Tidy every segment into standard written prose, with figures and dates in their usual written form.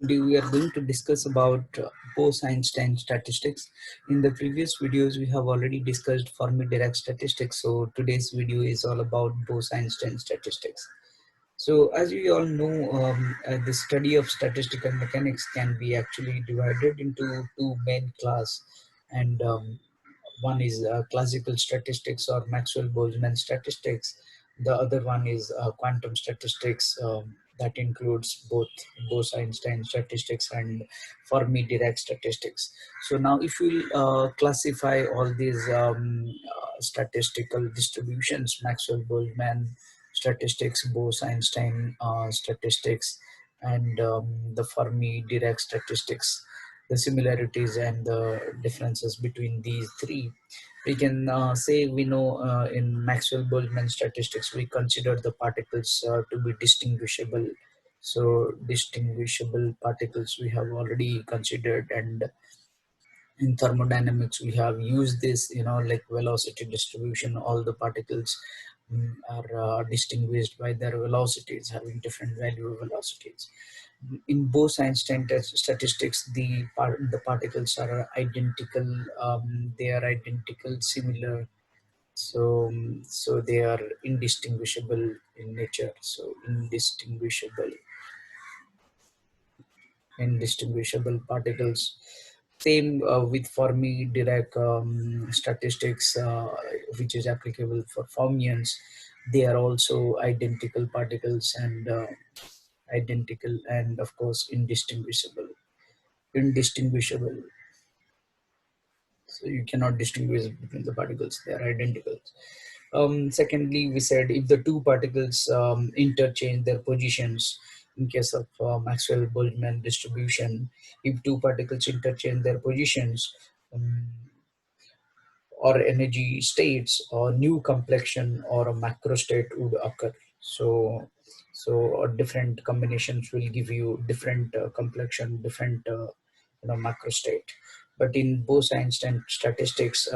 We are going to discuss about Bose-Einstein statistics. In the previous videos, we have already discussed Fermi-Dirac statistics. So today's video is all about Bose-Einstein statistics. So as we all know, the study of statistical mechanics can be actually divided into two main class, and one is classical statistics or Maxwell-Boltzmann statistics. The other one is quantum statistics, that includes both Bose-Einstein statistics and Fermi-Dirac statistics. So now if we classify all these statistical distributions, Maxwell-Boltzmann statistics, Bose-Einstein statistics, and the Fermi-Dirac statistics, the similarities and the differences between these three. We can say we know in Maxwell-Boltzmann statistics, we consider the particles to be distinguishable. So distinguishable particles we have already considered, and in thermodynamics we have used this, like velocity distribution. All the particles are distinguished by their velocities, having different value of velocities. In Bose-Einstein statistics, the particles are identical. They are identical, similar. So they are indistinguishable in nature. So indistinguishable particles. Same with Fermi-Dirac statistics, which is applicable for fermions. They are also identical particles, and identical, and of course indistinguishable. So you cannot distinguish between the particles; they are identical. Secondly, we said if the two particles interchange their positions, in case of Maxwell-Boltzmann distribution, if two particles interchange their positions, um, or energy states, or new complexion or a macro state would occur. So different combinations will give you different complexion, different macro state. But in Bose-Einstein statistics,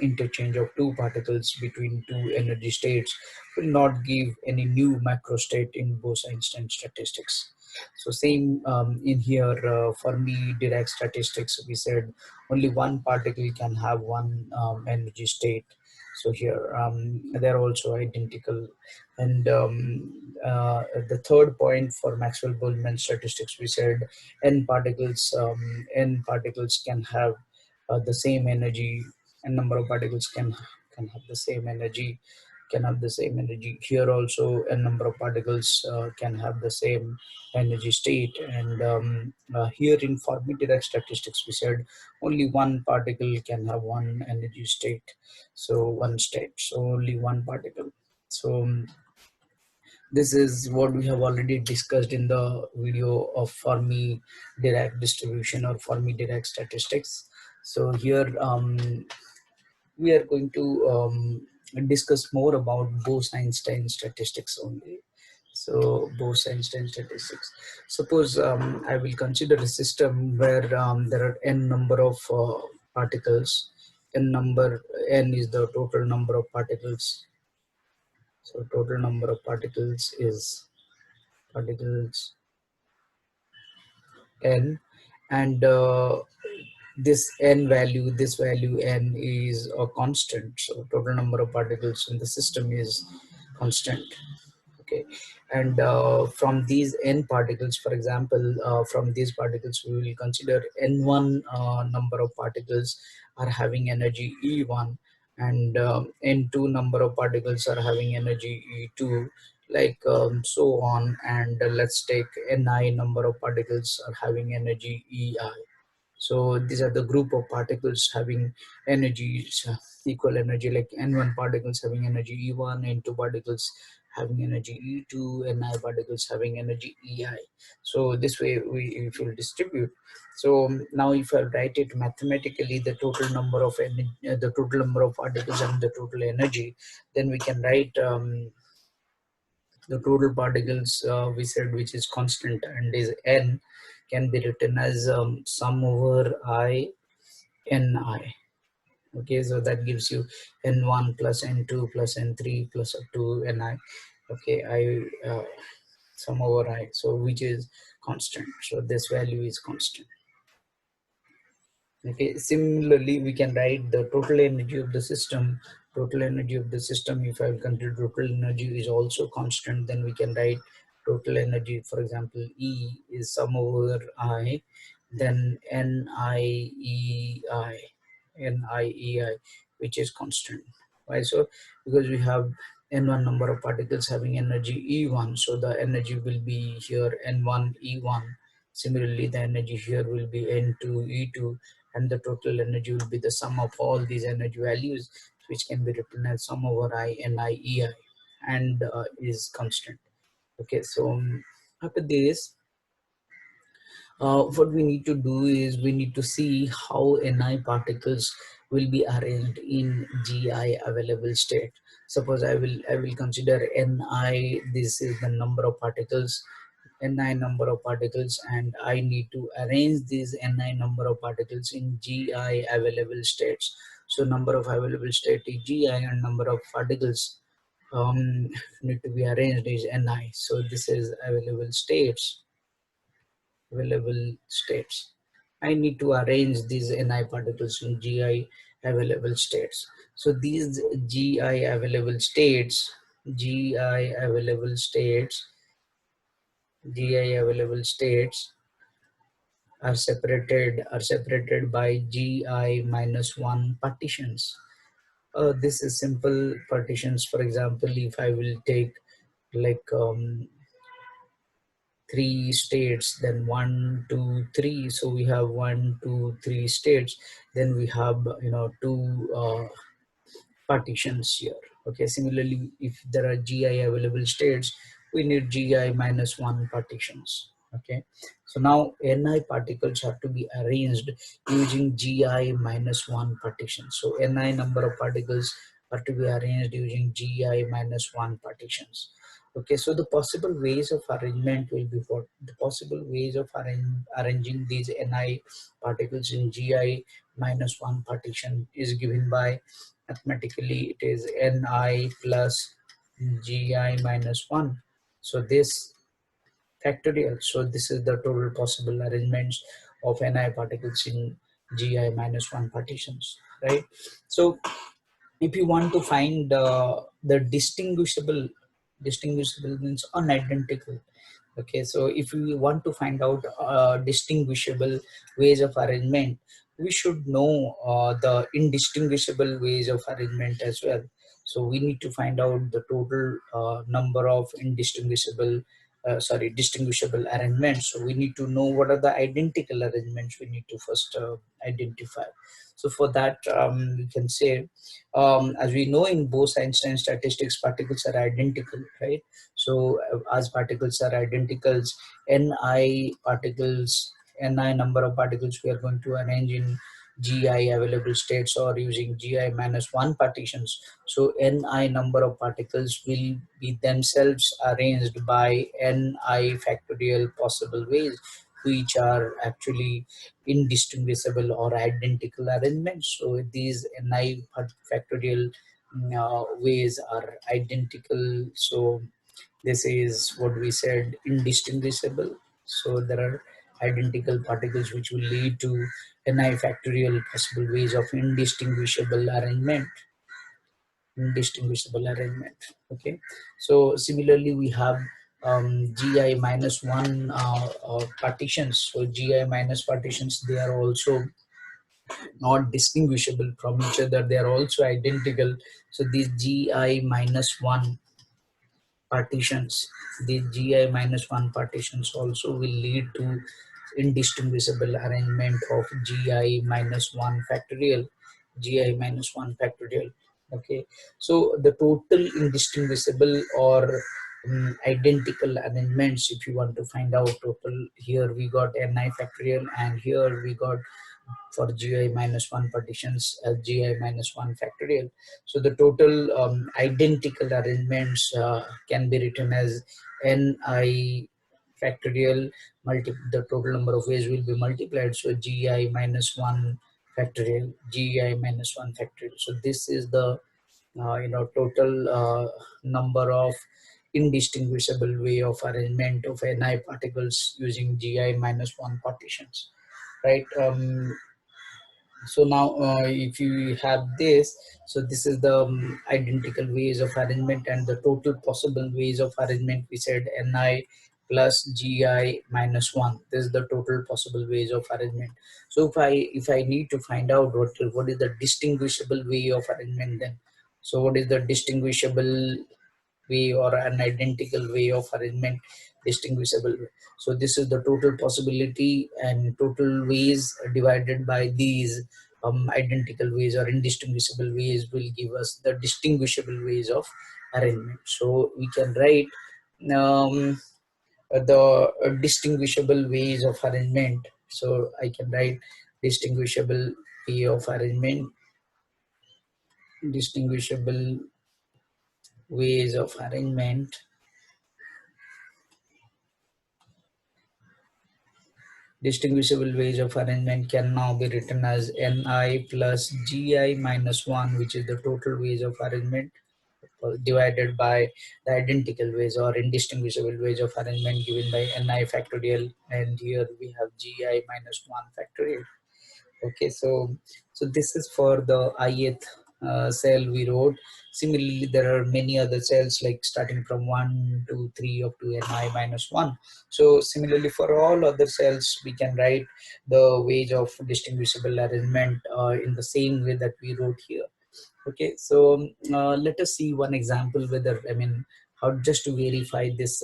interchange of two particles between two energy states will not give any new macro state in Bose-Einstein statistics. So same in here, Fermi-Dirac statistics, we said only one particle can have one energy state. So here they're also identical. And the third point for Maxwell-Boltzmann statistics, we said n particles can have the same energy, and number of particles can have the same energy, here also a number of particles can have the same energy state. And here in Fermi-Dirac statistics, we said only one particle can have one energy state. So one state, so only one particle. So this is what we have already discussed in the video of Fermi-Dirac distribution or Fermi-Dirac statistics. So here we are going to discuss more about Bose-Einstein statistics only. So Bose-Einstein statistics. Suppose I will consider a system where there are n number of particles. N is the total number of particles. So total number of particles is particles n, and this value n is a constant. So total number of particles in the system is constant. Okay, and from these n particles, for example, from these particles we will consider n1 number of particles are having energy E1, and n2 number of particles are having energy E2, like so on. And let's take ni number of particles are having energy EI. So these are the group of particles having energies, equal energy, like n1 particles having energy E1, n2 particles having energy E2, ni particles having energy EI. So this way if you distribute. So now if I write it mathematically, the total number of the total number of particles and the total energy, then we can write the total particles, we said, which is constant and is n, can be written as sum over I ni. Okay, so that gives you n1 plus n2 plus n3 plus up to ni. Okay, sum over I, so which is constant, so this value is constant. Okay, similarly we can write the total energy of the system. Total energy of the system, if I will consider total energy is also constant, then we can write total energy, for example, E is sum over I, then NIEI, which is constant. Why so? Because we have n1 number of particles having energy E1, so the energy will be here n1 E1. Similarly, the energy here will be n2 E2, and the total energy will be the sum of all these energy values, which can be written as sum over I NIEI, and is constant. Okay, so after this, what we need to do is we need to see how Ni particles will be arranged in Gi available state. Suppose I will consider Ni, this is the number of particles, Ni number of particles, and I need to arrange these Ni number of particles in Gi available states. So number of available state is Gi, and number of particles need to be arranged is Ni. So this is available states. I need to arrange these Ni particles in Gi available states. So these Gi available states, Gi available states, Gi available states are separated by Gi minus 1 partitions. This is simple partitions. For example, if I will take like three states, then 1 2 3, so we have 1 2 3 states, then we have two partitions here. Okay, similarly, if there are Gi available states, we need Gi minus 1 partitions. Okay, so now Ni particles have to be arranged using Gi minus 1 partitions. So Ni number of particles are to be arranged using Gi minus 1 partitions. Okay, so the possible ways of arrangement will be what? The possible ways of arranging these Ni particles in Gi minus 1 partition is given by, mathematically, it is Ni plus Gi minus 1. So this factorial. So this is the total possible arrangements of Ni particles in Gi minus 1 partitions, right? So if you want to find the distinguishable means unidentical. Okay, so if we want to find out distinguishable ways of arrangement, we should know the indistinguishable ways of arrangement as well. So we need to find out the total number of distinguishable arrangements. So we need to know what are the identical arrangements we need to first identify. So for that, we can say, as we know in Bose-Einstein statistics, particles are identical, right? So as particles are identicals, Ni number of particles we are going to arrange in Gi available states or using Gi minus 1 partitions. So Ni number of particles will be themselves arranged by Ni factorial possible ways, which are actually indistinguishable or identical arrangements. So these Ni factorial ways are identical. So this is what we said, indistinguishable. So there are identical particles which will lead to Ni factorial possible ways of indistinguishable arrangement. Okay, so similarly we have Gi minus 1 partitions. So Gi minus partitions, they are also not distinguishable from each other, they are also identical. So these Gi minus 1 partitions, the Gi minus 1 partitions also will lead to indistinguishable arrangement of Gi minus 1 factorial, Gi minus 1 factorial. Okay, so the total indistinguishable or identical arrangements, if you want to find out total, here we got Ni factorial, and here we got for Gi minus 1 partitions as Gi minus 1 factorial. So the total identical arrangements can be written as Ni factorial the total number of ways will be multiplied. So Gi minus 1 factorial, Gi minus 1 factorial. So this is the total number of indistinguishable way of arrangement of Ni particles using Gi minus 1 partitions, right? So now if you have this, so this is the identical ways of arrangement, and the total possible ways of arrangement we said Ni plus Gi minus 1. This is the total possible ways of arrangement. So if I need to find out what is the distinguishable way of arrangement, then so what is the distinguishable way or an identical way of arrangement? Distinguishable way. So this is the total possibility, and total ways divided by these identical ways or indistinguishable ways will give us the distinguishable ways of arrangement. So we can write um, the distinguishable ways of arrangement. So I can write distinguishable way of arrangement, distinguishable ways of arrangement. Distinguishable ways of arrangement can now be written as Ni plus Gi minus 1, which is the total ways of arrangement, divided by the identical ways or indistinguishable ways of arrangement given by Ni factorial, and here we have Gi minus 1 factorial. Okay, so this is for the ith cell we wrote. Similarly, there are many other cells like starting from 1 to 3 up to Ni minus 1. So similarly, for all other cells we can write the ways of distinguishable arrangement in the same way that we wrote here. Okay, so let us see one example whether, I mean, how just to verify this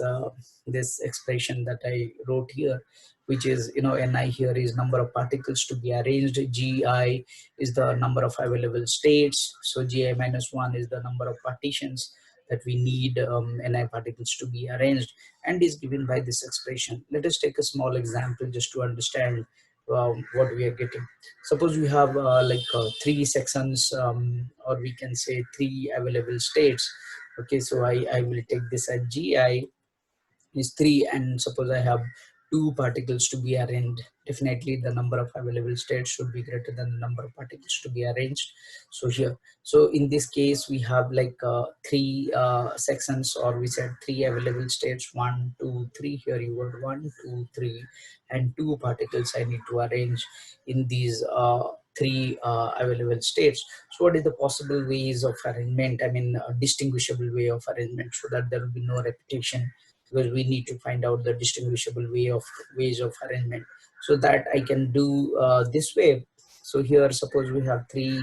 this expression that I wrote here, which is, you know, Ni here is number of particles to be arranged, Gi is the number of available states, so Gi minus 1 is the number of partitions that we need Ni particles to be arranged, and is given by this expression. Let us take a small example just to understand what we are getting. Suppose we have three sections, or we can say three available states. Okay, so I will take this as Gi is 3, and suppose I have two particles to be arranged. Definitely the number of available states should be greater than the number of particles to be arranged. So here, so in this case we have three sections, or we said three available states, 1 2 3. Here you got 1 2 3 and two particles I need to arrange in these three available states. So what is the possible ways of arrangement, I mean a distinguishable way of arrangement, so that there will be no repetition, because we need to find out the distinguishable ways of arrangement. So that I can do this way. So here suppose we have three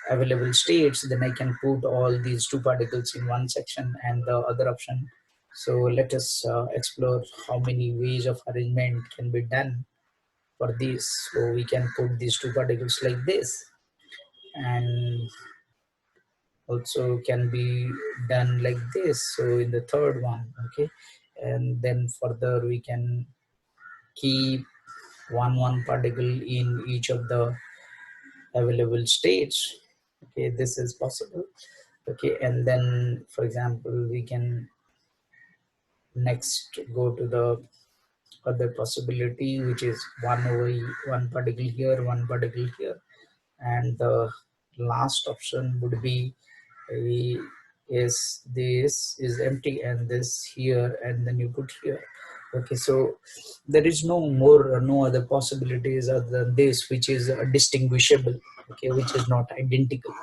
available states, then I can put all these two particles in one section and the other option. So let us explore how many ways of arrangement can be done for this. So we can put these two particles like this, and also can be done like this, so in the third one. Okay, and then further we can keep one particle in each of the available states. Okay, this is possible. Okay, and then for example we can next go to the other possibility, which is one particle here, one particle here, and the last option would be is this is empty and this here, and then you put here. Okay, so there is no other possibilities other than this, which is distinguishable. Okay, which is not identical,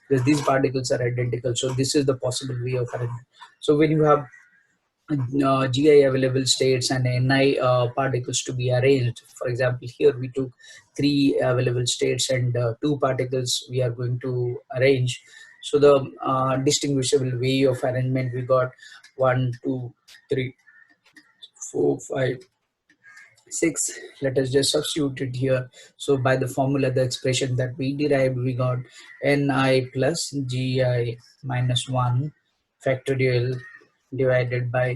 because these particles are identical. So this is the possible way of arrangement. So when you have Gi available states and Ni particles to be arranged. For example, here we took three available states and two particles we are going to arrange. So the distinguishable way of arrangement, we got 1 2 3 4 5 6. Let us just substitute it here. So by the formula, the expression that we derived, we got Ni plus Gi minus 1 factorial divided by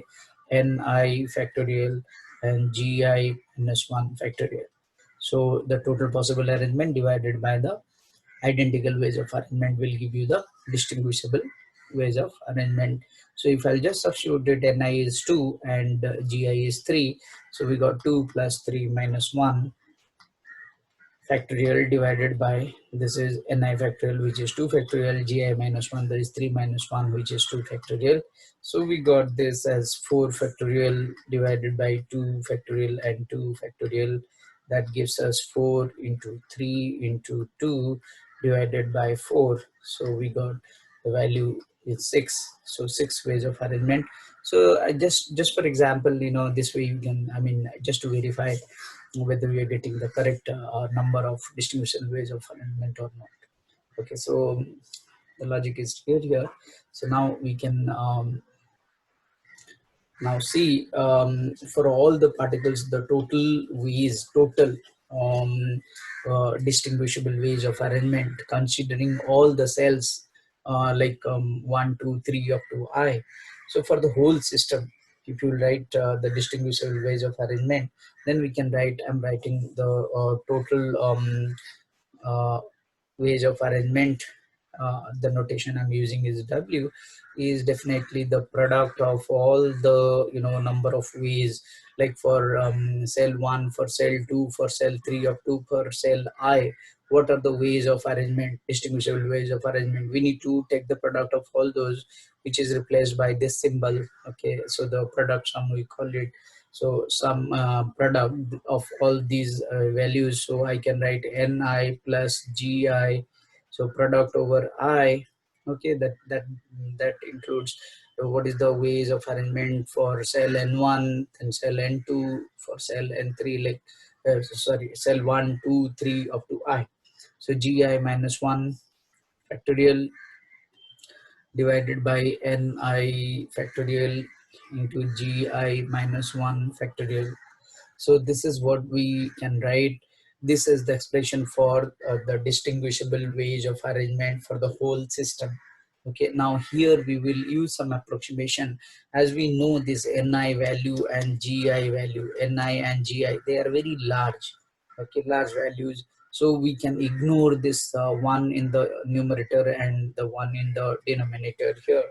Ni factorial and Gi minus 1 factorial. So the total possible arrangement divided by the identical ways of arrangement will give you the distinguishable ways of arrangement. So if I'll just substitute it, Ni is 2 and Gi is 3. So we got 2 plus 3 minus 1 factorial divided by, this is ni factorial, which is 2 factorial, gi minus 1, that is 3 minus 1, which is 2 factorial. So we got this as 4 factorial divided by 2 factorial and 2 factorial. That gives us 4 into 3 into 2 divided by 4. So we got the value is 6. So 6 ways of arrangement. So I just for example, this way you can, I mean, just to verify whether we are getting the correct number of distribution ways of arrangement or not. Okay, so the logic is clear here. So now we can now see, for all the particles, the total distinguishable ways of arrangement, considering all the cells, like 1, 2, 3 up to I. So for the whole system, if you write the distinguishable ways of arrangement, then we can write, I'm writing the total uh, ways of arrangement. The notation I'm using is W, is definitely the product of all the number of ways, like for cell 1, for cell 2, for cell 3 up to for cell I. What are the ways of arrangement, distinguishable ways of arrangement? We need to take the product of all those, which is replaced by this symbol. Okay, so the product sum we call it. So some product of all these values, so I can write ni plus gi, so product over I. Okay, that includes what is the ways of arrangement for cell n1 and cell n2, for cell n3, like sorry, cell 1, 2, 3 up to I. So gi minus 1 factorial divided by ni factorial into gi minus 1 factorial. So this is what we can write. This is the expression for the distinguishable ways of arrangement for the whole system. Okay, now here we will use some approximation. As we know, this ni value and gi value, ni and gi, they are very large. Okay, large values. So we can ignore this one in the numerator and the one in the denominator here.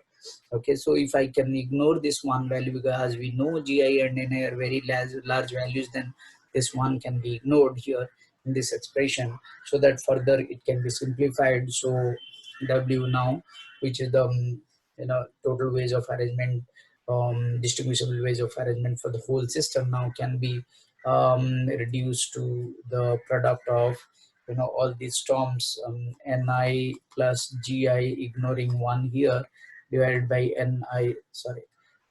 Okay, so if I can ignore this one value, because we know gi and ni are very large values, then this one can be ignored here in this expression, so that further it can be simplified. So W now, which is the total ways of arrangement, distinguishable ways of arrangement for the whole system, now can be reduced to the product of all these terms, ni plus gi, ignoring one here, divided by ni, sorry,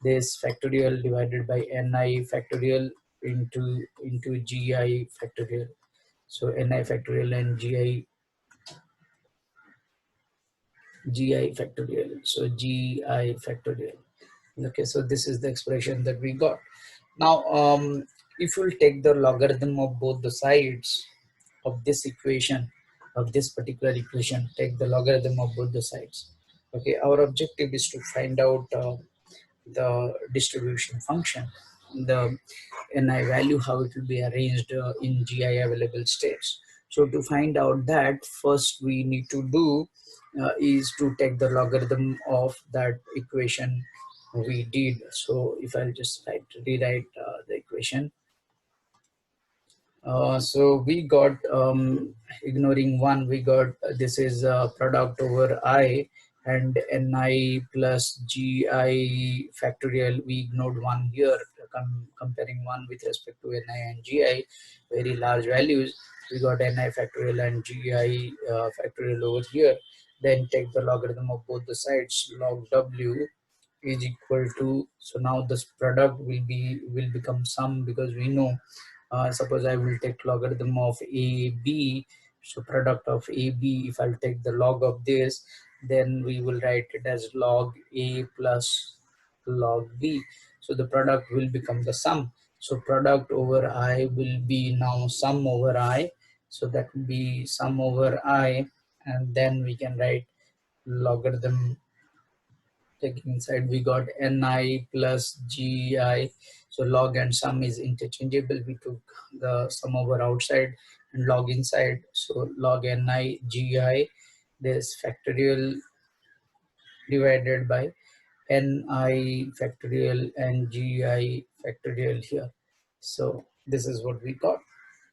this factorial divided by ni factorial into gi factorial. So ni factorial and gi factorial. So gi factorial. Okay, so this is the expression that we got. Now if we'll take the logarithm of both the sides of this equation, of this particular equation, take the logarithm of both the sides. Okay, our objective is to find out the distribution function, the ni value, how it will be arranged in gi available states. So to find out that, first we need to do is to take the logarithm of that equation we did. So if I'll just rewrite the equation. So we got, ignoring one, we got this is product over I, and ni plus gi factorial. We ignored one here, comparing one with respect to ni and gi, very large values. We got ni factorial and gi factorial over here. Then take the logarithm of both the sides. Log w is equal to, so now this product will become sum, because we know, suppose I will take logarithm of AB, so product of AB, if I'll take the log of this, then we will write it as log A plus log B. So the product will become the sum. So product over I will be now sum over I. So that will be sum over I, and then we can write logarithm. Taking inside, we got ni plus gi. So log and sum is interchangeable. We took the sum over outside and log inside. So log ni gi, this factorial divided by ni factorial and gi factorial here. So this is what we got.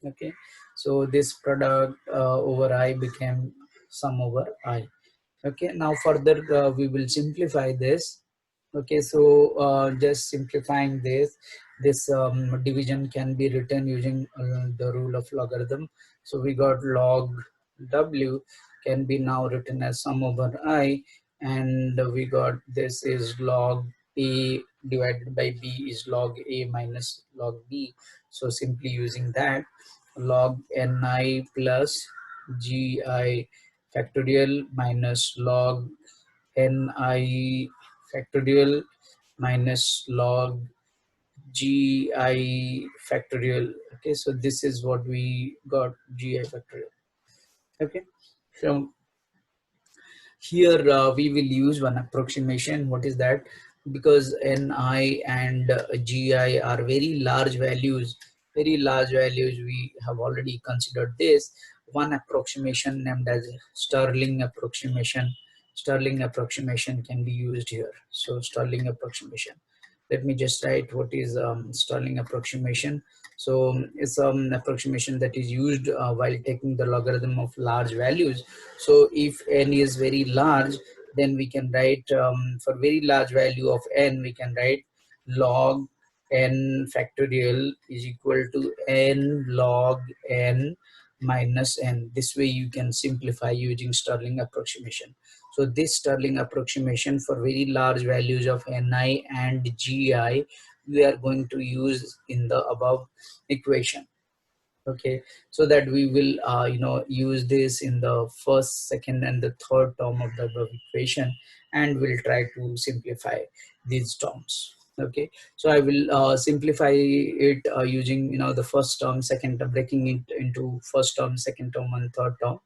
Okay, so this product over I became sum over I. Okay, now further we will simplify this. Okay, so just simplifying this division can be written using the rule of logarithm. So we got log w can be now written as sum over I, and we got this is log a divided by b is log a minus log b. So simply using that, log ni plus gi factorial minus log ni factorial minus log gi factorial. Okay, so this is what we got, gi factorial. Okay, so here we will use one approximation. What is that? Because ni and gi are very large values, we have already considered this. One approximation named as Stirling approximation can be used here. So Stirling approximation, let me just write what is Stirling approximation. So it's an approximation that is used while taking the logarithm of large values. So if n is very large, then we can write for very large value of n, we can write log n factorial is equal to n log n minus n. This way you can simplify using Stirling approximation. So this Stirling approximation for very large values of ni and gi, we are going to use in the above equation. Okay, so that we will use this in the first, second and the third term of the above equation, and we'll try to simplify these terms. Okay, so I will simplify it using the first term, second term, breaking it into first term, second term and third term.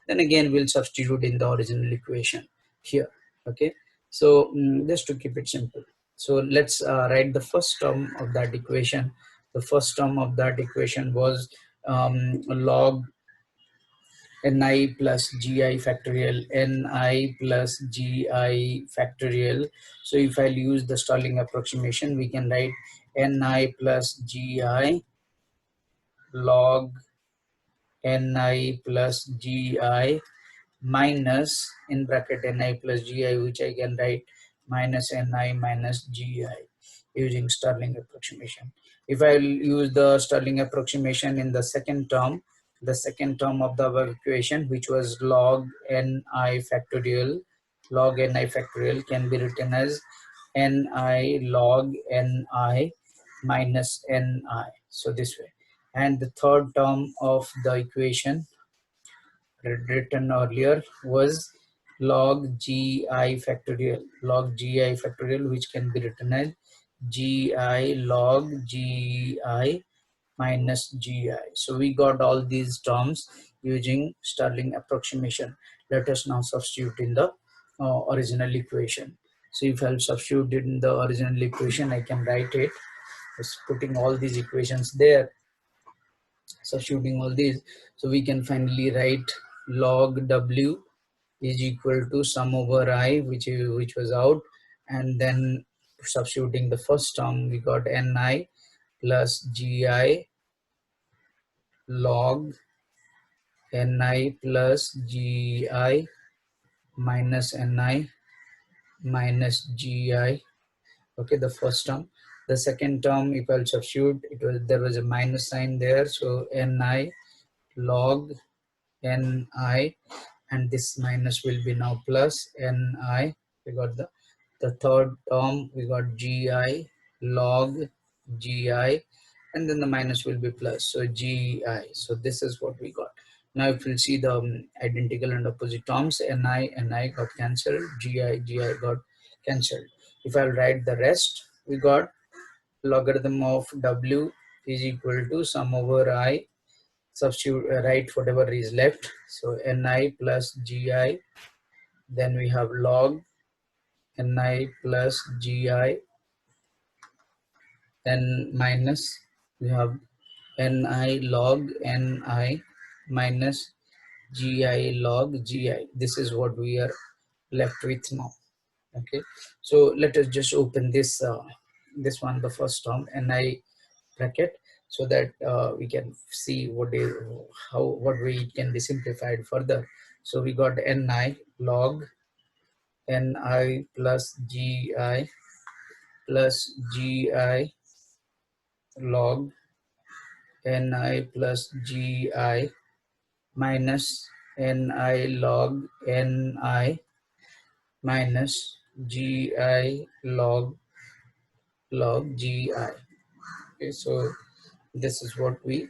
Then again we'll substitute in the original equation here. Okay, so just to keep it simple, so let's write the first term of that equation. The first term of that equation was log ni plus gi factorial, ni plus gi factorial. So if I'll use the Stirling approximation, we can write ni plus gi log ni plus gi minus, in bracket, ni plus gi, which I can write minus ni minus gi using Stirling approximation. If I use the Stirling approximation in the second term, of the above equation, which was log ni factorial, can be written as ni log ni minus ni. So this way. And the third term of the equation written earlier was log gi factorial, which can be written as gi log gi minus gi. So we got all these terms using Stirling approximation. Let us now substitute in the original equation. So if I'll substitute in the original equation, I can write it, just putting all these equations there, substituting all these. So we can finally write log w is equal to sum over I, which was out, and then substituting the first term, we got ni plus gi log ni plus gi minus ni minus gi. Okay, the first term. The second term, if I'll substitute, there was a minus sign there, so ni log ni, and this minus will be now plus ni. We got the third term, we got gi log gi, and then the minus will be plus, so gi. So this is what we got. Now if we'll see the identical and opposite terms, ni got cancelled, gi got cancelled. If I'll write the rest, we got logarithm of w is equal to sum over I, substitute, write whatever is left, so ni plus gi, then we have log ni plus gi, then minus we have ni log ni minus gi log gi. This is what we are left with now. Okay, so let us just open this one, the first term, ni bracket. so that we can see what way it can be simplified further. So we got ni log ni plus gi plus gi log ni plus gi minus ni log ni minus gi log gi. Okay, so this is what we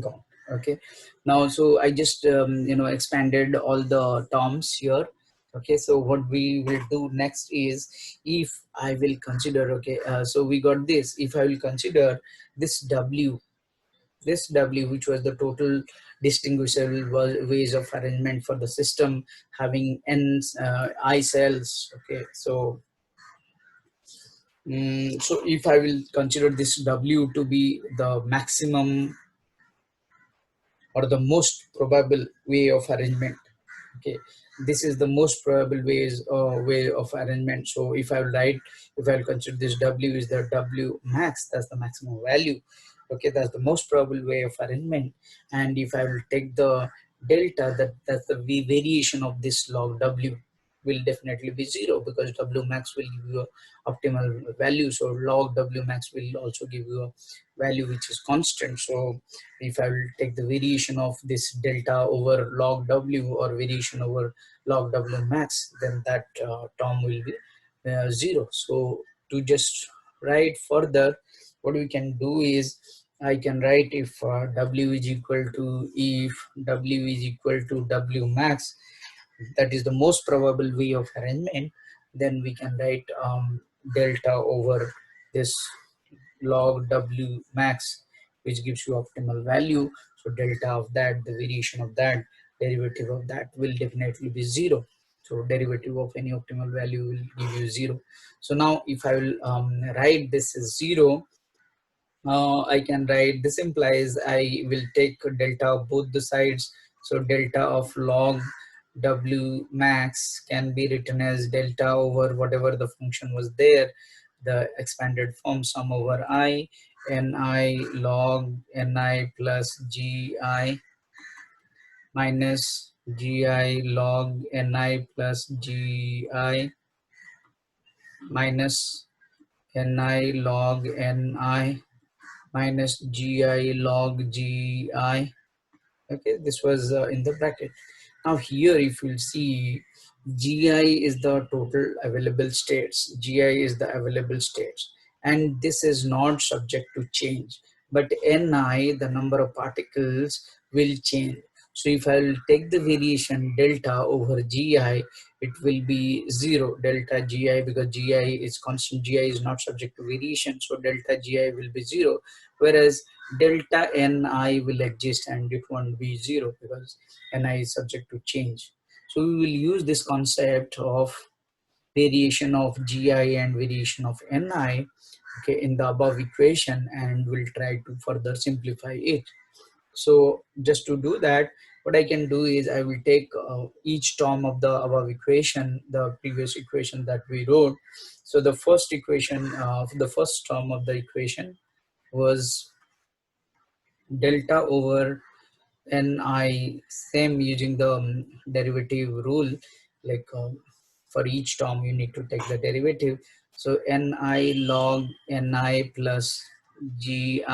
got. Okay, now so I just expanded all the terms here. Okay, so what we will do next is, if I will consider, okay, so we got this, if I will consider this w, which was the total distinguishable ways of arrangement for the system having I cells. Okay, so so if I will consider this w to be the maximum or the most probable way of arrangement. Okay, this is the most probable way of arrangement. So if I will write, if I will consider this w is the w max, that's the maximum value. Okay, that's the most probable way of arrangement. And if I will take the delta, that's the variation of this log w, will definitely be 0, because w max will give you a optimal value. So log w max will also give you a value which is constant. So if I will take the variation of this delta over log w, or variation over log w max, then that term will be 0. So to just write further, what we can do is, I can write, if w is equal to, if w is equal to w max, that is the most probable way of arrangement, then we can write delta over this log w max, which gives you optimal value. So delta of that, the variation of that, derivative of that will definitely be 0. So derivative of any optimal value will give you 0. So now if I will write this as 0, I can write, this implies I will take delta of both the sides. So delta of log w max can be written as delta over whatever the function was there, the expanded form, sum over I, ni log ni plus gi minus gi log ni plus gi minus ni log ni minus gi log gi. Okay, this was in the bracket. Now here, if you'll see, gi is the total available states, gi is the available states, and this is not subject to change, but ni, the number of particles, will change. So if I'll take the variation delta over gi, it will be 0 delta gi, because gi is constant, gi is not subject to variation, so delta gi will be 0, whereas delta ni will exist and it won't be 0 because ni is subject to change. So we will use this concept of variation of gi and variation of ni, okay, in the above equation, and we'll try to further simplify it. So just to do that, what I can do is, I will take each term of the above equation, the previous equation that we wrote. So the first equation, the first term of the equation was delta over ni, same using the derivative rule, like for each term you need to take the derivative. So ni log ni plus gi.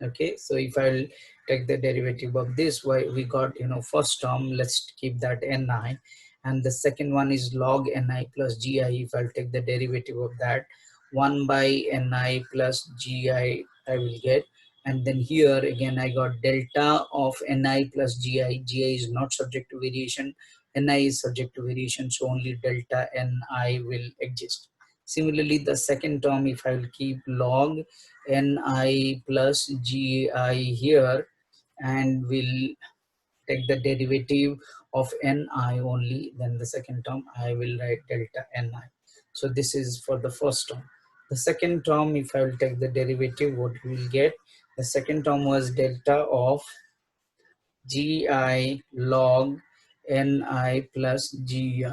Okay, so if I'll take the derivative of this, why we got, first term, let's keep that ni, and the second one is log ni plus gi. If I'll take the derivative of that, 1 by ni plus gi I will get. And then here again I got delta of ni plus gi. Gi is not subject to variation, ni is subject to variation, so only delta ni will exist. Similarly, the second term, if I will keep log ni plus gi here, and will take the derivative of ni only, then the second term I will write delta ni. So this is for the first term. The second term, if I will take the derivative, what we will get, the second term was delta of gi log ni plus gi.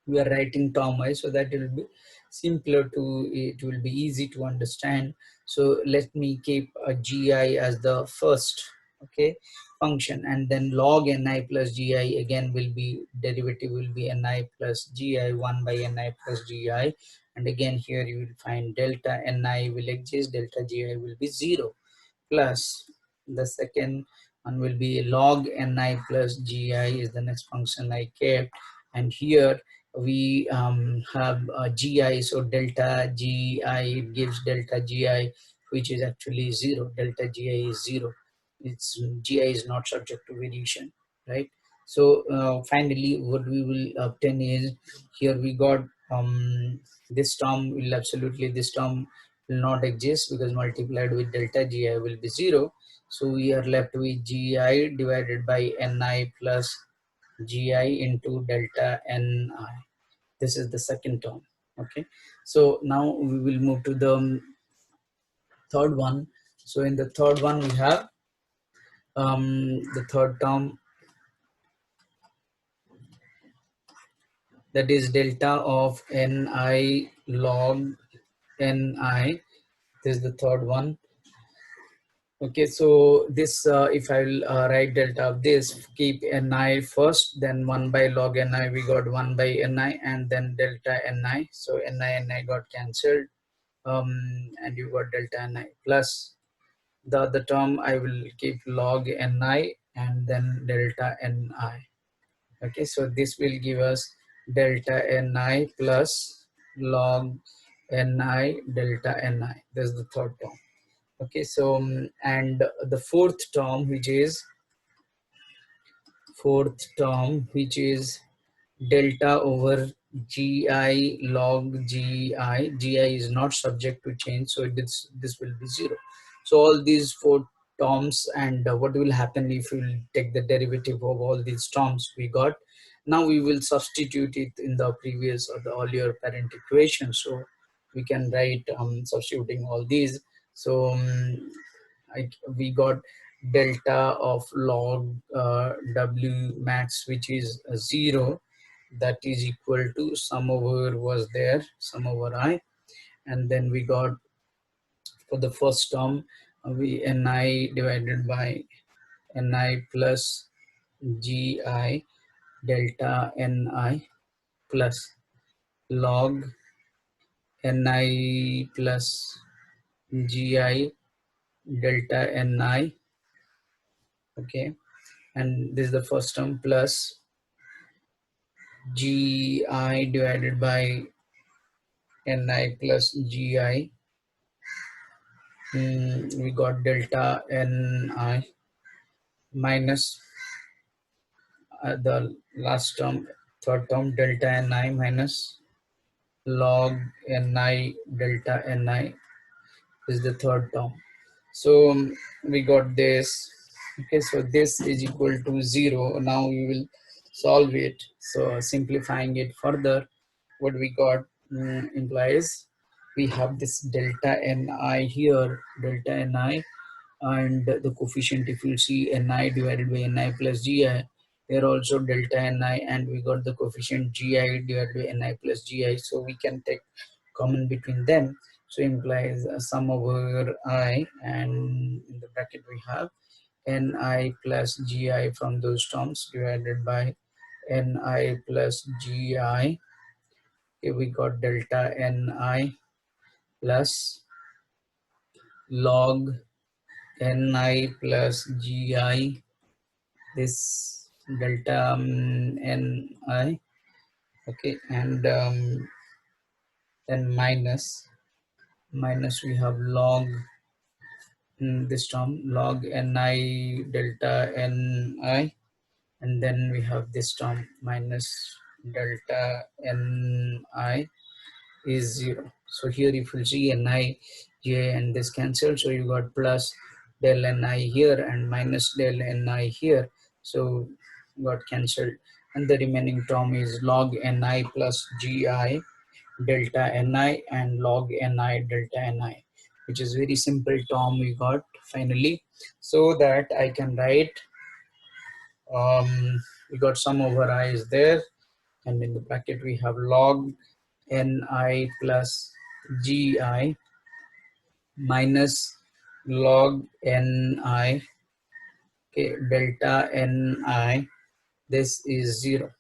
We are writing term I, so that it will be simpler to, it will be easy to understand. So let me keep a gi as the first, okay, function, and then log ni plus gi again will be, derivative will be ni plus gi, 1 by ni plus gi, and again here you will find delta ni will exist, delta gi will be 0, plus the second one will be log ni plus gi is the next function I kept, and here we have gi, so delta gi, it gives delta gi, which is actually 0. Delta gi is 0. It's gi is not subject to variation, right? So finally what we will obtain is, here we got this term will absolutely, this term will not exist because multiplied with delta gi will be 0. So we are left with gi divided by ni plus gi into delta ni. This is the second term. Okay, so now we will move to the third one. So in the third one we have the third term, that is delta of ni log ni. This is the third one. Okay, so this if I will write delta of this, keep ni first, then 1 by log ni, we got 1 by ni, and then delta ni. So ni got cancelled, and you got delta ni plus the other term. I will keep log ni and then delta ni. Okay, so this will give us delta ni plus log ni delta ni. This is the third term. Okay, so and the fourth term, which is delta over gi log gi. Gi is not subject to change, so this will be 0. So all these four terms, and what will happen if we will take the derivative of all these terms we got. Now we will substitute it in the previous or the earlier parent equation. So we can write substituting all these. So we got delta of log w max, which is 0, that is equal to sum over, was there, sum over I, and then we got for the first term we ni divided by ni plus gi delta ni plus log ni plus gi delta ni. Okay, and this is the first term plus gi divided by ni plus gi. We got delta ni minus the last term, third term, delta ni minus log ni delta ni is the third term. So we got this. Okay, so this is equal to 0. Now we will solve it. So simplifying it further, what we got implies we have this delta ni here, delta ni, and the coefficient, if you see, ni divided by ni plus gi, here also delta ni, and we got the coefficient gi divided by ni plus gi, so we can take common between them. So implies sum over I, and in the bracket we have ni plus gi from those terms divided by ni plus gi. Okay, we got delta ni plus log ni plus gi, this delta ni. Okay, and then minus we have log this term, log ni delta ni, and then we have this term minus delta ni is 0. So here if you see ni j and this cancel, so you got plus del ni here and minus del ni here, so got cancelled, and the remaining term is log ni plus gi delta ni and log ni delta ni, which is very simple term we got finally. So that I can write, we got sum over I is there, and in the bracket we have log ni plus gi minus log ni, okay, delta ni, this is 0,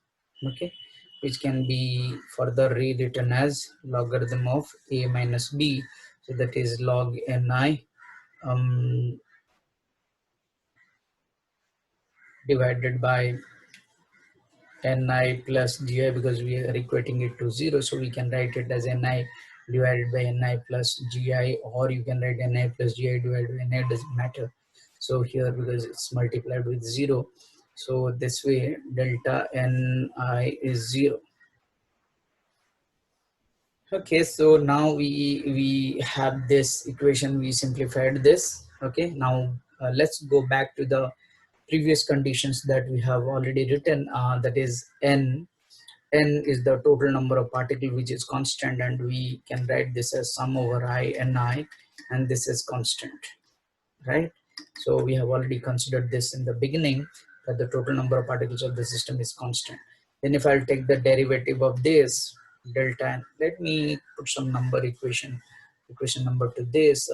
okay, which can be further rewritten as logarithm of a minus b. So that is log ni divided by ni plus gi, because we are equating it to 0, so we can write it as ni divided by ni plus gi, or you can write ni plus gi divided by ni, doesn't matter. So here, because it's multiplied with 0, so this way delta ni is 0. Okay, so now we have this equation, we simplified this. Okay, now let's go back to the previous conditions that we have already written, that is n is the total number of particles which is constant, and we can write this as sum over I ni, and this is constant, right? So we have already considered this in the beginning, that the total number of particles of the system is constant. Then if I'll take the derivative of this delta n, let me put some number equation number to this.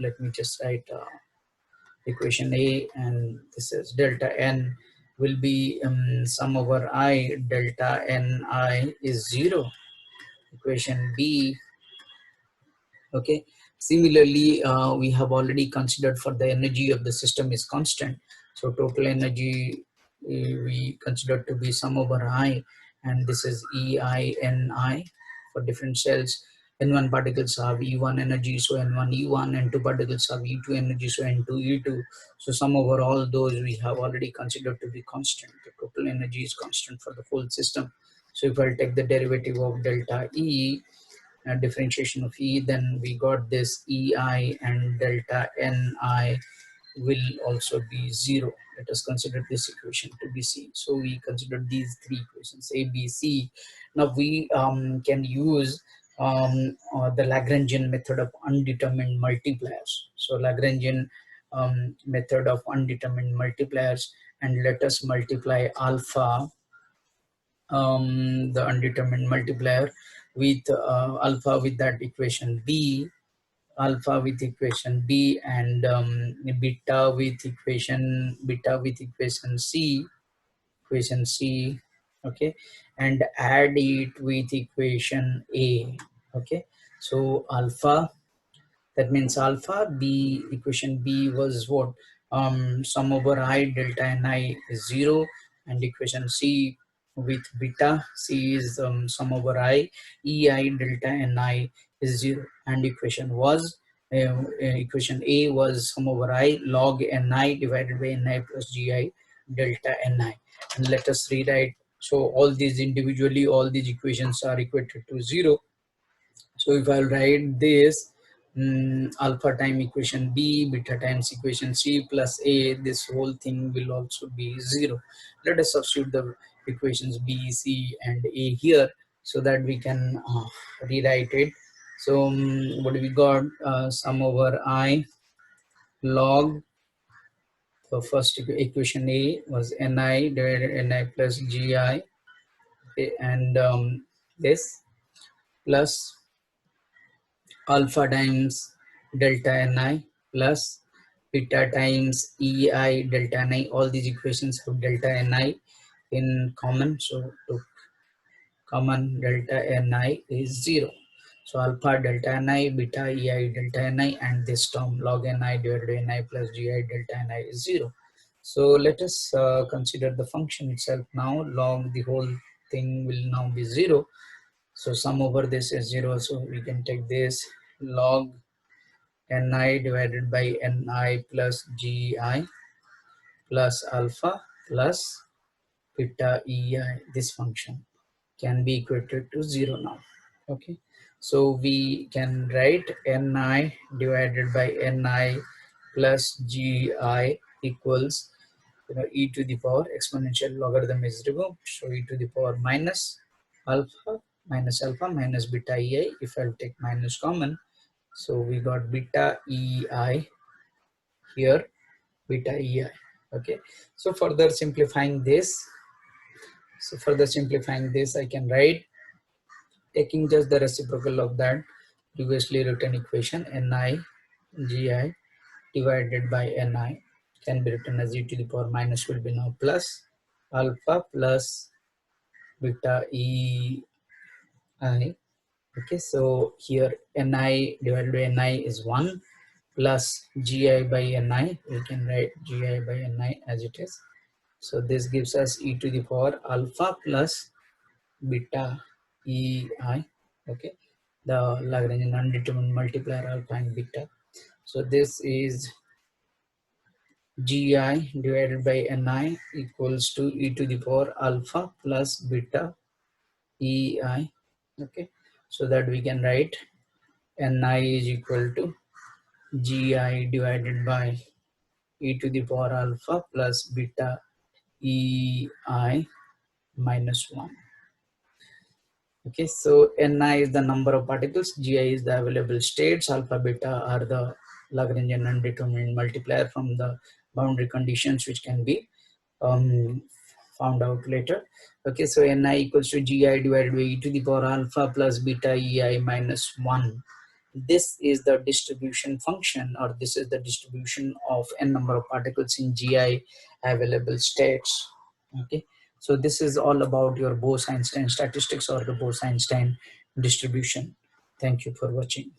Let me just write equation A, and this is delta n will be sum over I delta ni is 0. Equation B, okay. Similarly, we have already considered for the energy of the system is constant, so total energy we consider to be sum over I, and this is EI for different cells. N1 particles have E1 energy, so N1 E1, N2 particles have E2 energy, so N2 E2. So sum over all those we have already considered to be constant. The total energy is constant for the whole system. So if I take the derivative of delta E, differentiation of E, then we got this EI and delta NI will also be 0. Let us consider this equation to be C. So we consider these three equations A, B, C. Now we can use the Lagrangian method of undetermined multipliers. So Lagrangian method of undetermined multipliers, and let us multiply alpha, the undetermined multiplier, with alpha with that equation B, alpha with equation B, and beta with equation C, okay, and add it with equation A, okay. So alpha, that means alpha b, equation B was what, sum over I delta ni is 0, and equation C with beta, C is sum over I ei delta ni is 0, and equation A was sum over I log ni divided by ni plus gi delta ni. And let us rewrite, so all these individually, all these equations are equated to 0. So if I'll write this, alpha time equation B, beta times equation C plus A, this whole thing will also be 0. Let us substitute the equations B, C, and A here, so that we can rewrite it. So what we got, sum over I log, the first equation A was Ni divided Ni plus Gi, okay, and this plus alpha times delta ni plus beta times ei delta ni. All these equations have delta ni in common, so to common delta ni is 0. So alpha delta ni, beta ei delta ni, and this term log ni divided by ni plus gi delta ni is 0. So let us consider the function itself now. Log, the whole thing will now be 0. So sum over this is 0. So we can take this log ni divided by ni plus gi plus alpha plus beta ei. This function can be equated to 0 now. Okay, so we can write ni divided by ni plus gi equals, e to the power, exponential logarithm is removed, so e to the power alpha minus beta ei. If I'll take minus common, so we got beta ei here, beta ei. Okay, so further simplifying this, I can write taking just the reciprocal of that previously written equation, ni gi divided by ni can be written as e to the power minus will be now plus alpha plus beta e I. Okay, so here ni divided by ni is 1 plus gi by ni. We can write gi by ni as it is. So this gives us e to the power alpha plus beta ei. Okay, the Lagrangian undetermined multiplier alpha and beta. So this is gi divided by ni equals to e to the power alpha plus beta ei. Okay, so that we can write ni is equal to gi divided by e to the power alpha plus beta ei minus 1. Okay, so Ni is the number of particles, Gi is the available states, alpha, beta are the Lagrangian undetermined multiplier from the boundary conditions which can be found out later. Okay, so Ni equals to Gi divided by e to the power alpha plus beta Ei minus 1. This is the distribution function, or this is the distribution of n number of particles in Gi available states. Okay, so this is all about your Bose-Einstein statistics or the Bose-Einstein distribution. Thank you for watching.